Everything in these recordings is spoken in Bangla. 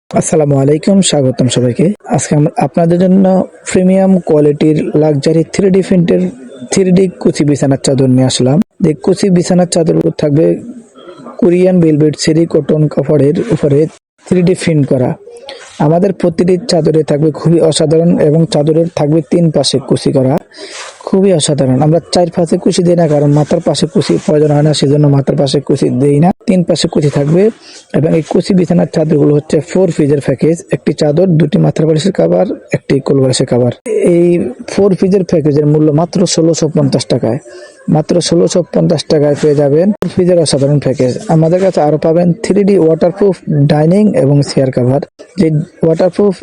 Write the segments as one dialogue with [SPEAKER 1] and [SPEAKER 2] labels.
[SPEAKER 1] আসসালামু আলাইকুম, স্বাগতম সবাইকে। আজকে আমরা আপনাদের জন্য প্রিমিয়াম কোয়ালিটির লাক্সারি 3D প্রিন্টের 3D কুচি বিছানার চাদর নিয়ে আসলাম। এই কুচি বিছানার চাদরগুলো থাকবে কোরিয়ান ভেলভেট সেরি কটন কাপড়ের উপরে 3D প্রিন্ট করা। আমাদের প্রতিটি চাদরে থাকবে খুবই অসাধারণ এবং চাদরের থাকবে 3 পাশে কুচি করা, খুবই অসাধারণ। আমরা 4 পাশে কুচি দিই না, কারণ মাথার পাশে কুচি প্রয়োজন হয় না, সেজন্য মাথার পাশে কুচি দেই না। 3 পাশে কুচি থাকবে এবং এই কুচি বিছানার চাদরগুলো হচ্ছে 4 পিসের প্যাকেজ। একটি চাদর, 2টি মাথার বালিশের কভার, একটি কোল বালিশের কভার। এই 4 পিসের প্যাকেজের মূল্য মাত্র 1650 টাকায়। মাত্র 1650 টাকায় পেয়ে যাবেন 4 পিসের অসাধারণ প্যাকেজ। আমাদের কাছে আরো পাবেন 3D ওয়াটারপ্রুফ ডাইনিং এবং চেয়ার কভার। যে ওয়াটারপ্রুফ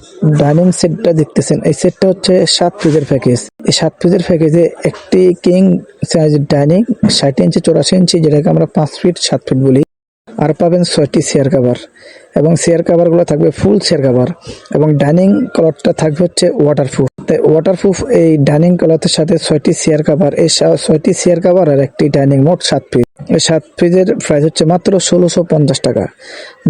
[SPEAKER 1] ডাইনিং সেটটা দেখতেছেন, এই সেটটা হচ্ছে 7 পিসের প্যাকেজ। এই 7 পিসের প্যাকেজে একটি কিং সাইজের ডাইনিং 60 ইঞ্চি 84 ইঞ্চি, যেটাকে আমরা 5 ফিট 7 ফিট বলি। আর পাবেন 6টি চেয়ার কভার এবং চেয়ার কভারগুলো থাকবে ফুল চেয়ার কভার এবং ডাইনিং কভারটা থাকবে হচ্ছে ওয়াটারপ্রুফ। তাই ওয়াটারপ্রুফ এই ডাইনিং কভারের সাথে 6টি চেয়ার কভার, এই 6টি চেয়ার কভার আর একটি ডাইনিং, মোট 7 পিস। এই 7 পিসের প্রাইস হচ্ছে মাত্র 1650 টাকা।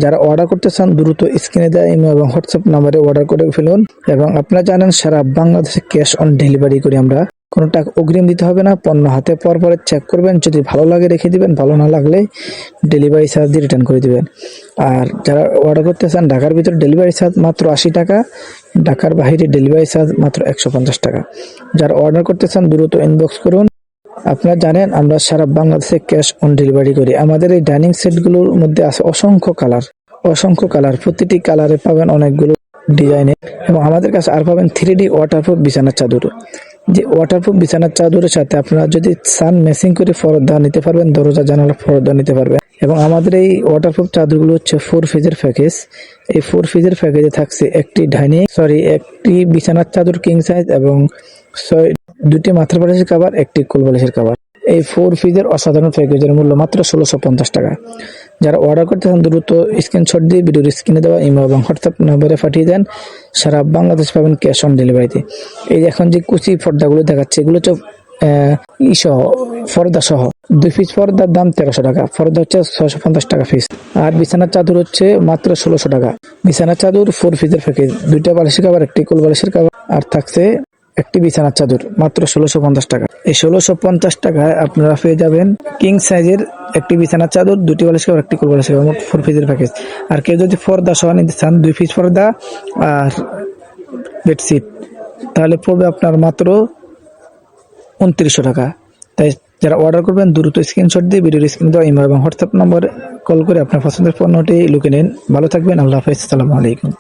[SPEAKER 1] যারা অর্ডার করতে চান দ্রুত স্ক্রিনে দেওয়া ইমো এবং হোয়াটসঅ্যাপ নাম্বারে অর্ডার করে ফেলুন। এবং আপনারা জানেন সারা বাংলাদেশে ক্যাশ অন ডেলিভারি করি আমরা। কোনো টাকা অগ্রিম দিতে হবে না, পণ্য হাতে পাওয়ার পরে চেক করবেন, যদি ভালো লাগে রেখে দিবেন, ভালো না লাগলে ডেলিভারি চার্জ দিয়ে রিটার্ন করে দিবেন। আর যারা অর্ডার করতে চান ঢাকার ভিতরে ডেলিভারি চার্জ মাত্র 80 টাকা, ঢাকার বাইরে ডেলিভারি চার্জ মাত্র 150 টাকা। যারা অর্ডার করতে চান দ্রুত ইনবক্স করুন। আপনারা জানেন আমরা সারা বাংলাদেশে ক্যাশ অন ডেলিভারি করি। আমাদের এই ডাইনিং সেটগুলোর মধ্যে আছে অসংখ্য কালার, প্রতিটি কালারে পাবেন অনেকগুলো ডিজাইনে। এবং আমাদের কাছে আর পাবেন 3D ওয়াটারপ্রুফ বিছানার চাদর। যে ওয়াটারপ্রুফ বিছানার চাদরের সাথে আপনারা যদি চান ম্যাচিং করে পর্দা নিতে পারবেন, দরজা জানালা পর্দা নিতে পারবেন। এবং আমাদের এই ওয়াটারপ্রুফ চাদরগুলো হচ্ছে 4 পিসের প্যাকেজ। এই 4 পিসের প্যাকেজে থাকছে একটি একটি বিছানার চাদর কিং সাইজ এবং 2টি মাথার বালিশের কভার, একটি কোল বালিশের কভার। এই 4 পিসের অসাধারণ প্যাকেজের মূল্য মাত্র 1650 টাকা। যারা অর্ডার করতে চান দ্রুত স্ক্রিনশট দিয়ে ভিডিওর স্ক্রিনে দেওয়া ইমো এবং হোয়াটসঅ্যাপ নম্বরে পাঠিয়ে দেন। সারা বাংলাদেশ পাবেন ক্যাশ অন ডেলিভারিতে। এই এখন যে কুচি পর্দাগুলো দেখাচ্ছে, এগুলো হচ্ছে পর্দা সহ 2 পিস পর্দার দাম 1300 টাকা। পর্দা হচ্ছে 650 টাকা পিস। আর বিছানার চাদর হচ্ছে মাত্র 1600 টাকা। বিছানার চাদর 4 পিসের প্যাকেজ, 2টা বালিশের কভার, একটি কোল বালিশের কভার, আর থাকছে একটি বিছানার চাদর, মাত্র 1650 টাকা। এই 1650 টাকায় আপনারা পেয়ে যাবেন কিং সাইজের একটি বিছানার চাদর, 2টি বালিশ কভার, একটি কোল বালিশ কভার, মোট 4 পিসের প্যাকেজ। আর কেউ যদি পর্দা সহ নিতে চান 2 পিস পর্দা আর বেডশিট, তাহলে পড়বে আপনার মাত্র 2900 টাকা। তাই যারা অর্ডার করবেন দ্রুত স্ক্রিনশট দিয়ে ভিডিওর স্ক্রিনে দেওয়া ইমো এবং হোয়াটসঅ্যাপ নম্বরে কল করে আপনার পছন্দের পণ্যটি লুকে নিন। ভালো থাকবেন, আল্লাহ হাফেজ, আসসালামু আলাইকুম।